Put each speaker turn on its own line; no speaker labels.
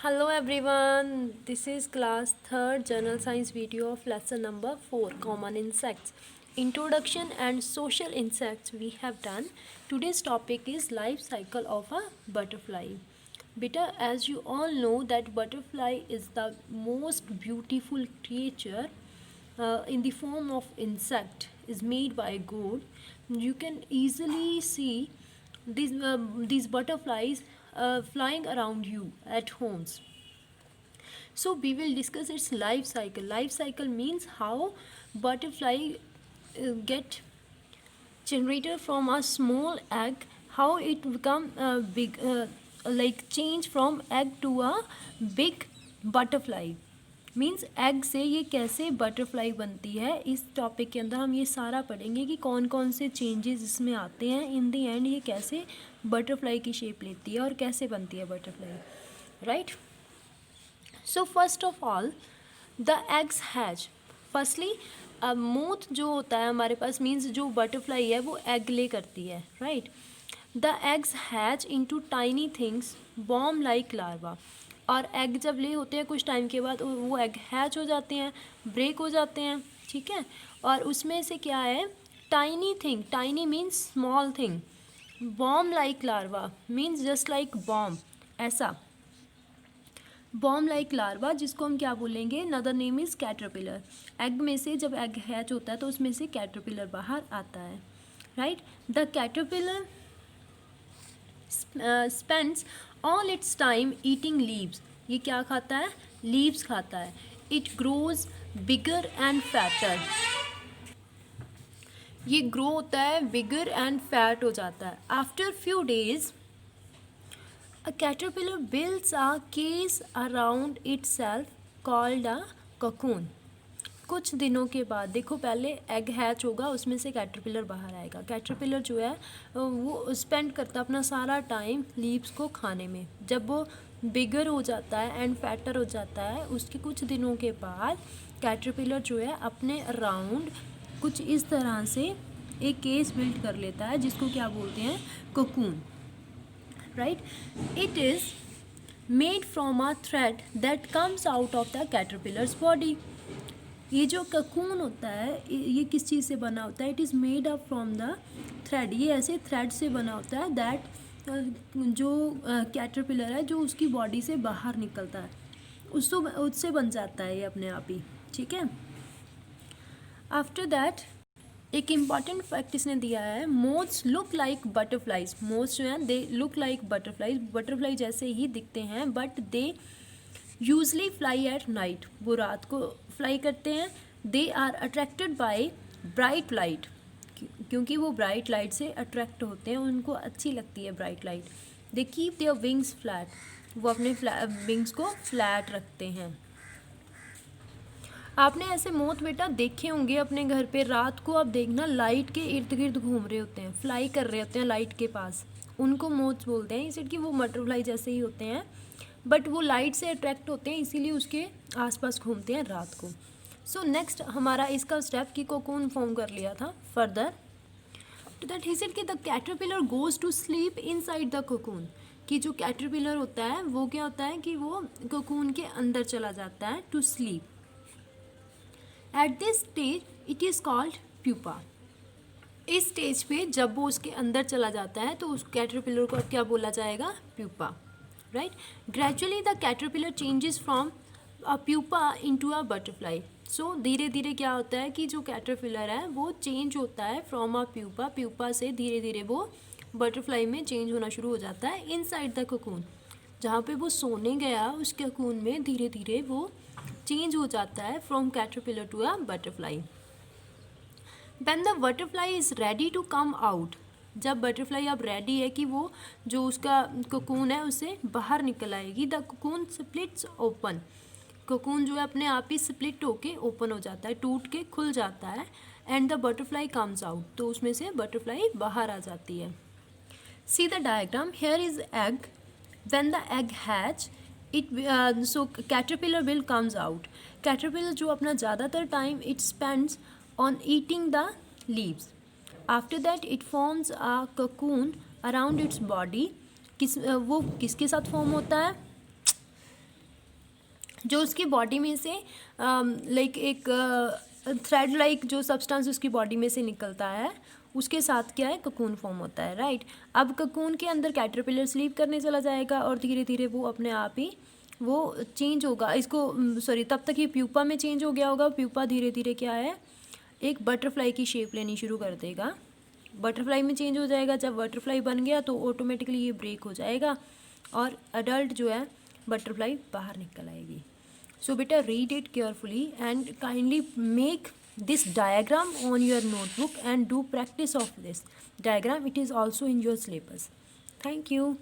Hello everyone, this is class 3rd General Science video of lesson number 4 Common Insects. Introduction and social insects we have done. Today's topic is life cycle of a butterfly. Beta, as you all know that butterfly is the most beautiful creature in the form of insect is made by God. You can easily see these butterflies flying around you at homes. So we will discuss its life cycle. Life cycle means how butterfly get generated from a small egg, how it become big, like change from egg to a big butterfly. Means egg से ये कैसे butterfly बनती है, इस topic के अंदर हम ये सारा पढ़ेंगे कि कौन कौन से चेंजेस इसमें आते हैं. इन दी एंड ये कैसे बटरफ्लाई की शेप लेती है और कैसे बनती है butterfly, right. So first of all the eggs hatch. Firstly moth जो होता है हमारे पास, मीन्स जो बटरफ्लाई है वो एग ले करती है, right. The eggs hatch into tiny things bomb like larva. और एग जब ले होते हैं कुछ टाइम के बाद वो एग हैच हो जाते हैं, ब्रेक हो जाते हैं, ठीक है. और उसमें से क्या है, tiny thing, tiny means small thing, bomb like larva means just like bomb, ऐसा बॉम्ब लाइक लार्वा, जिसको हम क्या बोलेंगे, another name is caterpillar. Egg में से जब एग हैच होता है तो उसमें से कैटरपिलर बाहर आता है, right. The caterpillar spends all it's time eating leaves. ये क्या खाता है, लीव्स खाता है. It grows bigger and fatter. ये ग्रो होता है, बिगर एंड फैट हो जाता है. After few days a caterpillar builds a case around itself called a cocoon. कुछ दिनों के बाद, देखो पहले एग हैच होगा, उसमें से कैटरपिलर बाहर आएगा. कैटरपिलर जो है वो स्पेंड करता है अपना सारा टाइम लीव्स को खाने में. जब वो बिगर हो जाता है एंड फैटर हो जाता है, उसके कुछ दिनों के बाद कैटरपिलर जो है अपने अराउंड कुछ इस तरह से एक केस बिल्ड कर लेता है, जिसको क्या बोलते हैं, cocoon, right. It is made from a thread that comes out of the caterpillar's body. ये जो ककून होता है ये किस चीज़ से बना होता है, it is made up from the thread. ये ऐसे थ्रेड से बना होता है दैट जो कैटरपिलर है जो उसकी बॉडी से बाहर निकलता है उससे बन जाता है ये अपने आप ही, ठीक है. आफ्टर दैट एक इम्पॉर्टेंट फैक्ट इसने दिया है, moths look like butterflies. Moths जो हैं they look like butterflies, butterfly जैसे ही दिखते हैं, but they usually fly at night. वो रात को फ्लाई करते हैं. They are attracted by bright light, क्योंकि वो ब्राइट लाइट से अट्रैक्ट होते हैं, उनको अच्छी लगती है bright light. They keep their wings flat. वो अपने विंग्स को फ्लैट रखते हैं. आपने ऐसे मोथ बेटा देखे होंगे अपने घर पे, रात को आप देखना लाइट के इर्द गिर्द घूम रहे होते हैं, फ्लाई कर रहे होते हैं लाइट के पास, उनको मोथ बोलते हैं. इसलिए कि वो बटरफ्लाई जैसे ही होते हैं, बट वो लाइट से अट्रैक्ट होते हैं, इसीलिए उसके आसपास घूमते हैं रात को. सो नेक्स्ट हमारा इसका स्टेप कि कोकून फॉर्म कर लिया था. Further to that he said कि the caterpillar goes to sleep inside the cocoon. कि जो कैटरपिलर होता है वो क्या होता है कि वो कोकून के अंदर चला जाता है to sleep. At this stage it is called pupa. इस स्टेज पे जब वो उसके अंदर चला जाता है तो उस कैटरपिलर को क्या बोला जाएगा, pupa, right. Gradually the caterpillar changes from a pupa into a butterfly. So धीरे धीरे क्या होता है कि जो कैटरपिलर है वो चेंज होता है फ्रॉम अ प्यूपा, प्यूपा से धीरे धीरे वो बटरफ्लाई में चेंज होना शुरू हो जाता है. इनसाइड द कोकून, जहाँ पे वो सोने गया उस कोकून में धीरे धीरे वो चेंज हो जाता है from caterpillar to a butterfly. When the butterfly is ready to come out. जब बटरफ्लाई अब रेडी है कि वो जो उसका कोकून है उससे बाहर निकल आएगी, the cocoon splits open. Cocoon जो है अपने आप ही स्प्लिट होके ओपन हो जाता है, टूट के खुल जाता है, and the butterfly comes out. तो उसमें से बटरफ्लाई बाहर आ जाती है. See the diagram, here is egg. When the egg hatch it so caterpillar will comes out. Caterpillar जो अपना ज़्यादातर time it spends on eating the leaves. After that it forms a cocoon around its body. वो किसके साथ form होता है, जो उसकी बॉडी में से लाइक एक थ्रेड लाइक जो सब्सटेंस उसकी बॉडी में से निकलता है, उसके साथ क्या है, ककून फॉर्म होता है, राइट। अब ककून के अंदर कैटरपिलर स्लीप करने चला जाएगा और धीरे धीरे वो अपने आप ही वो चेंज होगा, इसको सॉरी तब तक ये प्यूपा में चेंज हो गया होगा। प्यूपा धीरे धीरे क्या है, एक बटरफ्लाई की शेप लेनी शुरू कर देगा, बटरफ्लाई में चेंज हो जाएगा। जब बटरफ्लाई बन गया तो ऑटोमेटिकली ये ब्रेक हो जाएगा और अडल्ट जो है बटरफ्लाई बाहर निकल आएगी। So beta read it carefully and kindly make this diagram on your notebook and do practice of this diagram. It is also in your syllabus. Thank you.